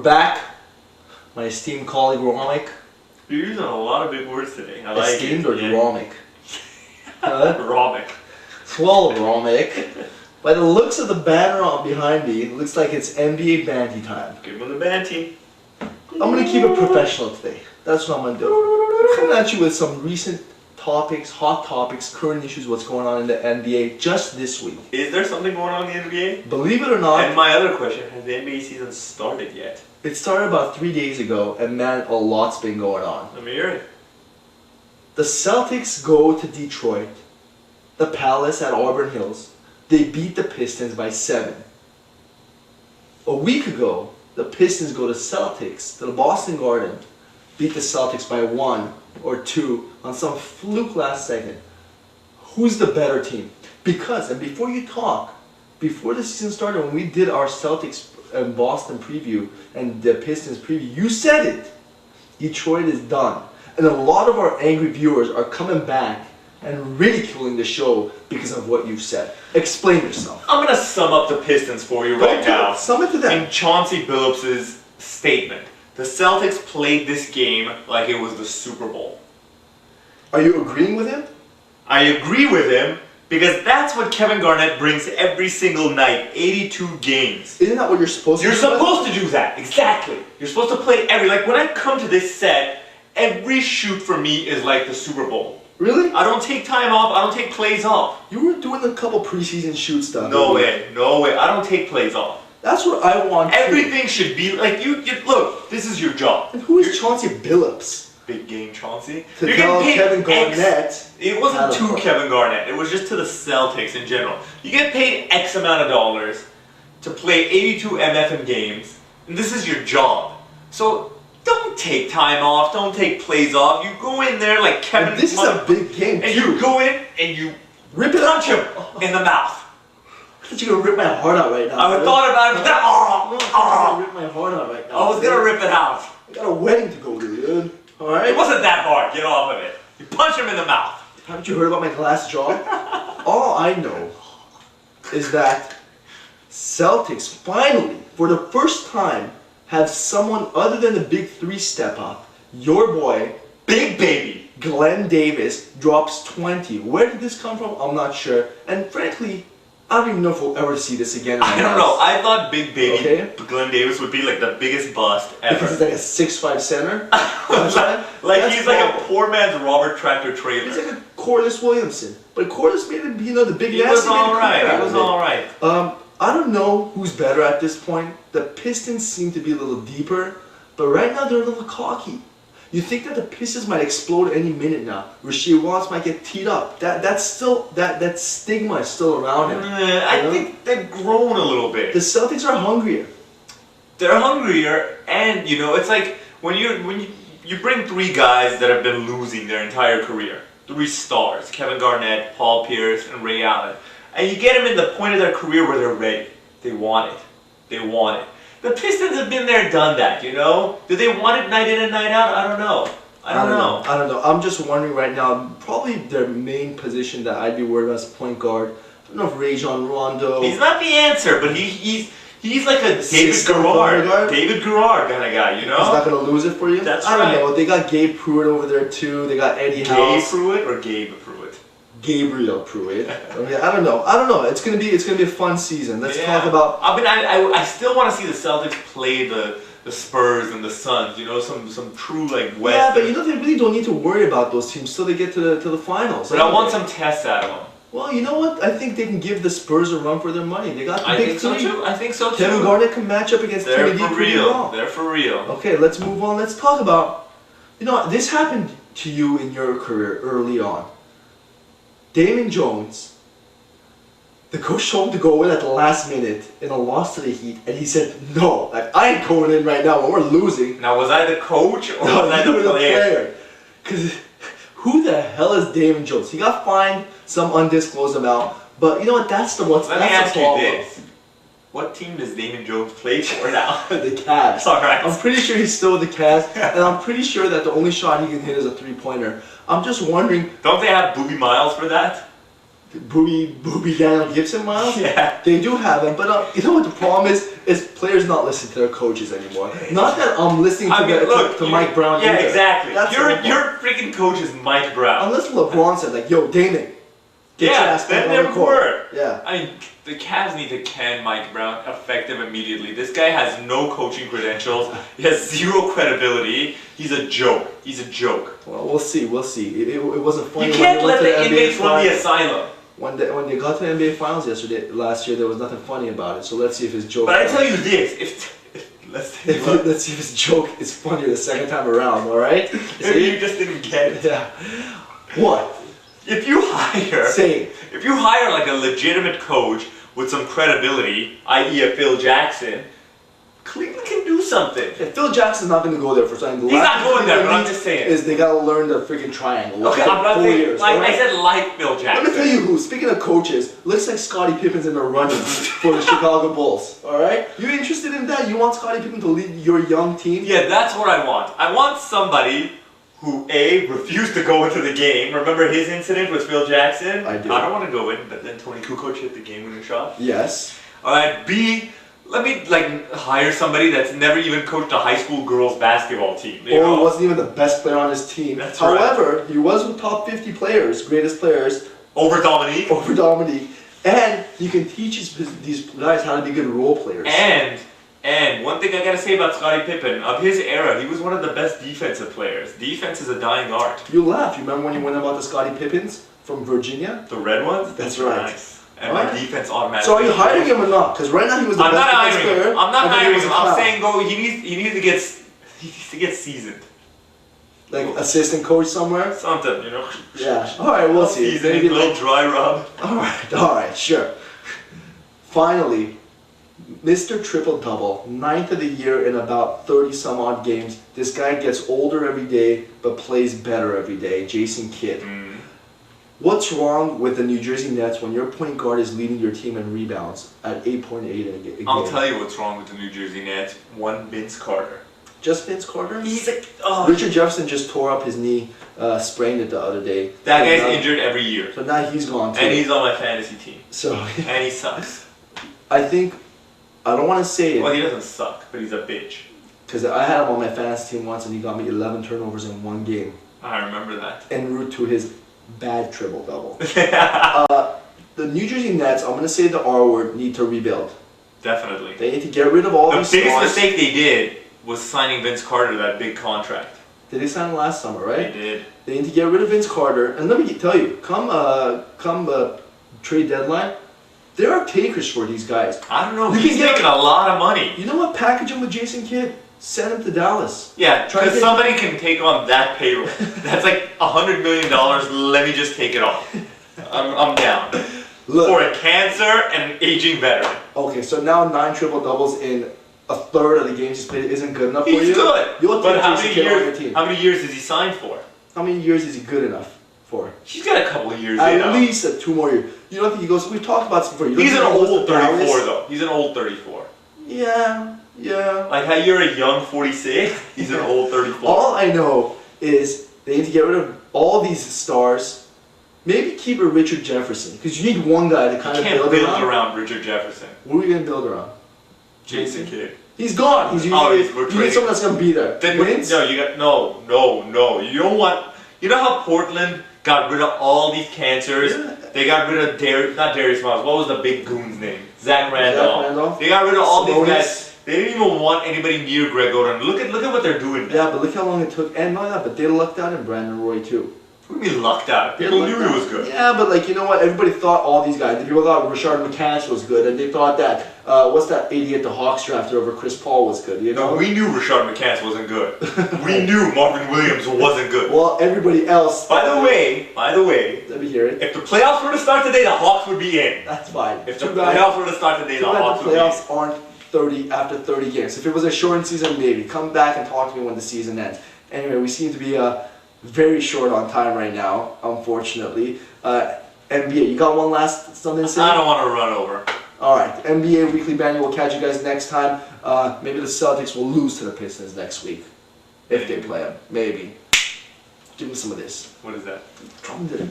back. My esteemed colleague Romic. You're using a lot of big words today. I like Esteemed it. or Romic? Romic. Well, Romic. By the looks of the banner on behind me, it looks like it's NBA Banty time. Give him the Banty. I'm gonna keep it professional today. That's what I'm gonna do. Coming at you with some recent topics, hot topics, current issues, what's going on in the NBA just this week. Is there something going on in the NBA? Believe it or not, And my other question, has the NBA season started yet? it started about 3 days ago, and man, a lot's been going on. Let me hear it. The Celtics go to Detroit, the Palace at Auburn Hills. They beat the Pistons by 7. A week ago, the Pistons go to Celtics, to the Boston Garden, beat the Celtics by 1 or 2 on some fluke last second. Who's the better team? Because, and before you talk, before the season started, when we did our Celtics and Boston preview and the Pistons preview, you said it. Detroit is done. And a lot of our angry viewers are coming back and ridiculing the show because of what you've said. Explain yourself. I'm going to sum up the Pistons for you right now. Sum it to them. In Chauncey Billups' statement, the Celtics played this game like it was the Super Bowl. Are you agreeing with him? I agree with him because that's what Kevin Garnett brings every single night, 82 games. Isn't that what you're supposed to do? You're supposed to do that, exactly. You're supposed to play like when I come to this set, every shoot for me is like the Super Bowl. Really? I don't take time off, I don't take plays off. You were doing a couple preseason shoot stuff. No way, I don't take plays off. That's what I want. Everything should be like you look, this is your job. And who is Chauncey Billups? Big game Chauncey. To You're tell getting paid Kevin Garnett. It wasn't to Kevin Garnett, it was just to the Celtics in general. You get paid X amount of dollars to play 82 MFM games, and this is your job. So don't take time off, don't take plays off. You go in there like Kevin. And this is a big game and too. you go in and you Rip it punch him in the mouth. I thought you were gonna rip my heart out right now. I thought about it, but then, I'm gonna rip my heart out right now. I was gonna rip it out. I got a wedding to go to, dude. Alright? It wasn't that hard. Get off of it. You punch him in the mouth. Haven't you heard about my glass jaw? All I know is that Celtics finally, for the first time, have someone other than the big three step up. Your boy, Big baby. Glenn Davis, drops 20. Where did this come from? I'm not sure. And frankly, I don't even know if we'll ever see this again in my I don't house. know. I thought Big Baby Okay. Glenn Davis would be like the biggest bust ever. Because he's like a 6'5" center. like That's he's like a horrible. poor man's Robert Tractor Trailer. He's like a Corliss Williamson. But Corliss made him, the big He nasty was made a alright. career He out was of it. alright. I don't know who's better at this point. The Pistons seem to be a little deeper, but right now they're a little cocky. You think that the Pistons might explode any minute now. Rasheed Wallace might get teed up. That's still that stigma is still around him. I think they've grown a little bit. The Celtics are hungrier. They're hungrier, and it's like when you bring 3 guys that have been losing their entire career, 3 stars: Kevin Garnett, Paul Pierce, and Ray Allen, and you get them in the point of their career where they're ready. They want it. They want it. The Pistons have been there, done that, Do they want it night in and night out? I don't know. I don't know. I don't know. I'm just wondering right now, probably their main position that I'd be worried about is point guard. I don't know if Rajon Rondo... He's not the answer, but he's like a David System point guard? Garrard kind of guy, He's not going to lose it for you? That's I don't right. know. They got Gabe Pruitt over there too. They got Eddie Gabe House. Pruitt or Gabe Pruitt? Gabriel Pruitt. I don't know. It's gonna be a fun season. Let's talk about. I still want to see the Celtics play the Spurs and the Suns. Some true like West. Yeah, but they really don't need to worry about those teams till they get to the finals. But I want some tests out of them. Well, you know what? I think they can give the Spurs a run for their money. They got the big three. I think so too. Kevin Garnett can match up against They're Timmy D for pretty real. well. They're for real. Okay, let's move on. Let's talk about. This happened to you in your career early on. Damon Jones, the coach told him to go in at the last minute in a loss to the Heat, and he said, no, I ain't going in right now when we're losing. Now, was I the coach or No, was I you were the player? Because who the hell is Damon Jones? He got fined some undisclosed amount, but you know what? That's the Let me ask you problem. this. What team does Damon Jones play for now? The Cavs. Alright. I'm pretty sure he's still with the Cavs, and I'm pretty sure that the only shot he can hit is a 3-pointer. I'm just wondering. Don't they have Boogie Miles for that? Booby Daniel Gibson, Miles. Yeah. They do have him, but you know what the problem is? Is players not listening to their coaches anymore. Not that I'm listening to Mike Brown. Yeah, either. exactly. That's Your freaking coach is Mike Brown. Unless LeBron said like, "Yo, Damon, get your ass back then on they the court." were. Yeah. I mean, the Cavs need to can Mike Brown effective immediately. This guy has no coaching credentials. He has zero credibility. He's a joke. He's a joke. Well, we'll see. We'll see. It wasn't funny. You can't let the NBA inmates run the asylum. When they got to the NBA Finals last year, there was nothing funny about it. So let's see if his joke. But I tell you this, let's see if his joke is funnier the second time around. All right? Maybe you just didn't get it. Yeah. What? If you hire like a legitimate coach with some credibility, i.e. a Phil Jackson, Cleveland can do something. Yeah, Phil Jackson's not going to go there for something. He's not going there, but I'm just saying. Is they got to learn the freaking triangle. Okay, I'm not saying. Years, Like right? I said, like Phil Jackson. Let me tell you who. Speaking of coaches, looks like Scottie Pippen's in the running for the Chicago Bulls. All right, you interested in that? You want Scottie Pippen to lead your young team? Yeah, that's what I want. I want somebody who refused to go into the game. Remember his incident with Phil Jackson? I do. I don't want to go in, but then Tony Kukoc hit the game-winning shot. Yes. All right. B. Let me hire somebody that's never even coached a high school girls basketball team. Or wasn't even the best player on his team. That's However, he was with top 50 players, greatest players. Over Dominique. Over Dominique. And you can teach these guys how to be good role players. And one thing I gotta say about Scottie Pippen, of his era, he was one of the best defensive players. Defense is a dying art. You laugh. You remember when you went about the Scottie Pippens from Virginia? The red ones? That's right. Nice. And my defense automatically. So are you hiring him or not? Because right now he was the best defense player. I'm not hiring him. I'm saying he needs to get seasoned. Like assistant coach somewhere? Something, you know. Yeah. Alright, we'll see. Maybe a little dry rub. Alright, sure. Finally, Mr. Triple-Double, 9th of the year in about 30 some odd games. This guy gets older every day, but plays better every day. Jason Kidd. What's wrong with the New Jersey Nets when your point guard is leading your team in rebounds at 8.8 a game? I'll tell you what's wrong with the New Jersey Nets. One, Vince Carter. Just Vince Carter? He's like, Richard Jefferson just tore up his knee, sprained it the other day. That guy's injured every year. So now he's gone too. And he's on my fantasy team. So and he sucks. I don't want to say it. Well, he doesn't suck, but he's a bitch. Because I had him on my fantasy team once and he got me 11 turnovers in one game. I remember that. En route to his bad triple-double. The New Jersey Nets, I'm going to say the R word, need to rebuild. Definitely. They need to get rid of all these The biggest stars. mistake they did was signing Vince Carter to that big contract. Did they sign him last summer, right? They did. They need to get rid of Vince Carter. And let me tell you, come trade deadline, there are takers for these guys. I don't know. He's making a lot of money. You know what? Package him with Jason Kidd. Send him to Dallas. Yeah, because somebody can take on that payroll. That's like $100 million. Let me just take it on. I'm down. Look, for a cancer and an aging veteran. Okay, so now 9 triple-doubles in a third of the games he's played isn't good enough for you? He's good. You'll but take how Jason many Kidd on your years? team. How many years is he signed for? How many years is he good enough for? He's got a couple of years. At least 2 more years. You don't think he goes? We've talked about this before. He's an old 34 though. He's an old 34. Yeah. Like how you're a young 46, he's an old 34. All I know is they need to get rid of all these stars. Maybe keep a Richard Jefferson, because you need one guy to kind of build around Richard Jefferson. What are we going to build around? Jason Kidd. He's gone. You need someone that's going to be there. No. You don't want. You know how Portland got rid of all these cancers? Yeah. They got rid of not Darius Miles. What was the big goon's name? Zach Randolph. They got rid of all these guys. They didn't even want anybody near Greg Oden. Look at what they're doing now. Yeah, but look how long it took. And not that, but they lucked out in Brandon Roy too. What do you mean lucked out? People knew he was good. Yeah, but you know what? Everybody thought all these guys. People thought Rashard McCants was good, and they thought that what's that idiot the Hawks drafted over Chris Paul was good. You know? No, we knew Rashard McCants wasn't good. We knew Marvin Williams wasn't good. Well, everybody else. By the way, let me hear it. If the playoffs were to start today, the Hawks would be in. That's fine. If the playoffs were to start today, the Hawks would be in. The playoffs aren't 30 after 30 games. If it was a shortened season, maybe come back and talk to me when the season ends. Anyway, we seem to be very short on time right now, unfortunately. NBA, you got one last something to say? I don't want to run over. All right, NBA Weekly Banner. We'll catch you guys next time. Maybe the Celtics will lose to the Pistons next week if they play them. Maybe. Give me some of this. What is that? Drum did it.